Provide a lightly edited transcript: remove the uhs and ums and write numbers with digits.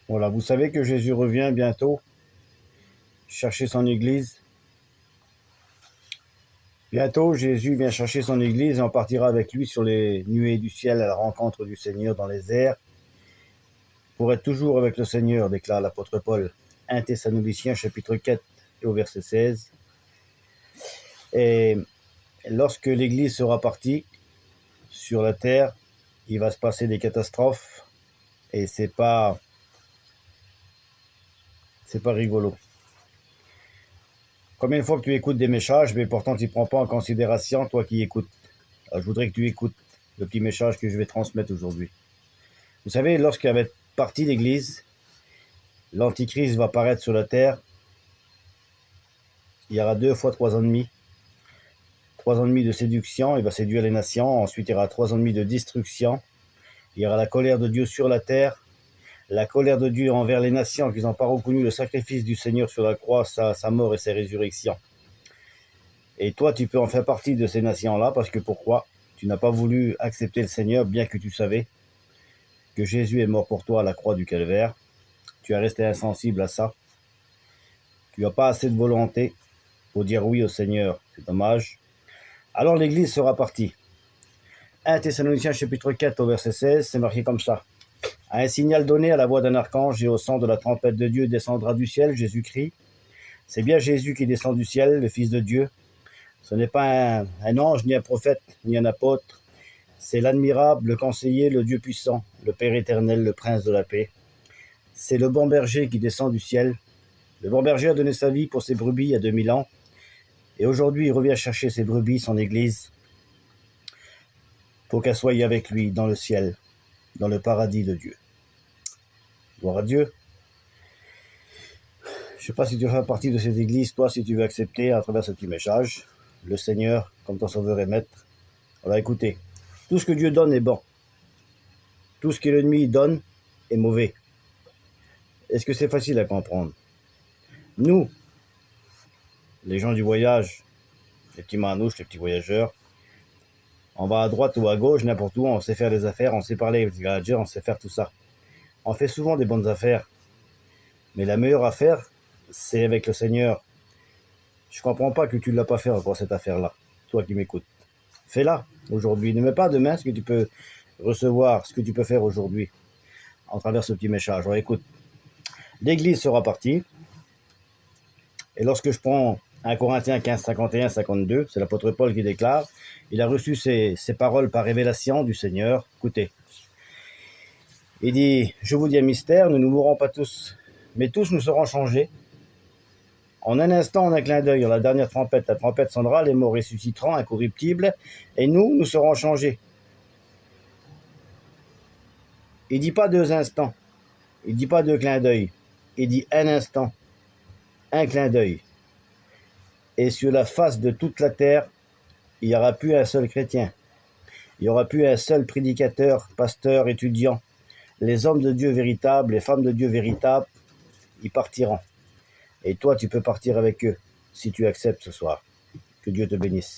Voilà, vous savez que Jésus revient bientôt chercher son Église. Bientôt, Jésus vient chercher son Église et on partira avec lui sur les nuées du ciel à la rencontre du Seigneur dans les airs. Pour être toujours avec le Seigneur, déclare l'apôtre Paul. 1 Thessaloniciens chapitre 4 et au verset 16. Et lorsque l'Église sera partie sur la terre, il va se passer des catastrophes et c'est pas rigolo. Combien de fois que tu écoutes des messages, mais pourtant tu ne prends pas en considération, toi qui écoutes. Alors, je voudrais que tu écoutes le petit message que je vais transmettre aujourd'hui. Vous savez, lorsqu'il va être parti l'Église, l'Antichrist va apparaître sur la terre. Il y aura 2 fois 3 ennemis. 3 ennemis de séduction, il va séduire les nations. Ensuite, il y aura 3 ennemis de destruction. Il y aura la colère de Dieu sur la terre. La colère de Dieu envers les nations qui n'ont pas reconnu le sacrifice du Seigneur sur la croix, sa mort et sa résurrection. Et toi, tu peux en faire partie de ces nations-là, parce que pourquoi? Tu n'as pas voulu accepter le Seigneur, bien que tu savais que Jésus est mort pour toi à la croix du Calvaire. Tu es resté insensible à ça. Tu n'as pas assez de volonté pour dire oui au Seigneur. C'est dommage. Alors l'Église sera partie. 1 Thessaloniciens chapitre 4 au verset 16, c'est marqué comme ça. À un signal donné à la voix d'un archange et au son de la trompette de Dieu descendra du ciel Jésus-Christ. C'est bien Jésus qui descend du ciel, le Fils de Dieu. Ce n'est pas un ange, ni un prophète, ni un apôtre. C'est l'admirable, le conseiller, le Dieu puissant, le Père éternel, le Prince de la paix. C'est le bon berger qui descend du ciel. Le bon berger a donné sa vie pour ses brebis il y a 2000 ans. Et aujourd'hui, il revient chercher ses brebis, son Église, pour qu'elle soit avec lui dans le ciel, dans le paradis de Dieu. Gloire à Dieu. Je ne sais pas si tu fais partie de cette Église, toi, si tu veux accepter à travers ce petit message, le Seigneur comme ton sauveur et maître. Alors écoutez, tout ce que Dieu donne est bon. Tout ce que l'ennemi donne est mauvais. Est-ce que c'est facile à comprendre? Nous, les gens du voyage, les petits manouches, les petits voyageurs, on va à droite ou à gauche, n'importe où, on sait faire des affaires, on sait parler avec les managers, on sait faire tout ça. On fait souvent des bonnes affaires. Mais la meilleure affaire, c'est avec le Seigneur. Je ne comprends pas que tu ne l'as pas fait encore cette affaire-là, toi qui m'écoutes. Fais-la aujourd'hui. Ne mets pas demain ce que tu peux recevoir, ce que tu peux faire aujourd'hui, en travers ce petit message. Alors écoute, l'Église sera partie. Et lorsque je prends 1 Corinthiens 15, 51, 52, c'est l'apôtre Paul qui déclare, il a reçu ces paroles par révélation du Seigneur. Écoutez, il dit, je vous dis un mystère, nous ne mourrons pas tous, mais tous nous serons changés. En un instant, en un clin d'œil, la dernière trompette, la trompette sonnera, les morts ressusciteront, incorruptibles, et nous serons changés. Il ne dit pas 2 instants, il ne dit pas 2 clins d'œil, il dit un instant, un clin d'œil. Et sur la face de toute la terre, il n'y aura plus un seul chrétien. Il n'y aura plus un seul prédicateur, pasteur, étudiant. Les hommes de Dieu véritables, les femmes de Dieu véritables, ils partiront. Et toi, tu peux partir avec eux si tu acceptes ce soir. Que Dieu te bénisse.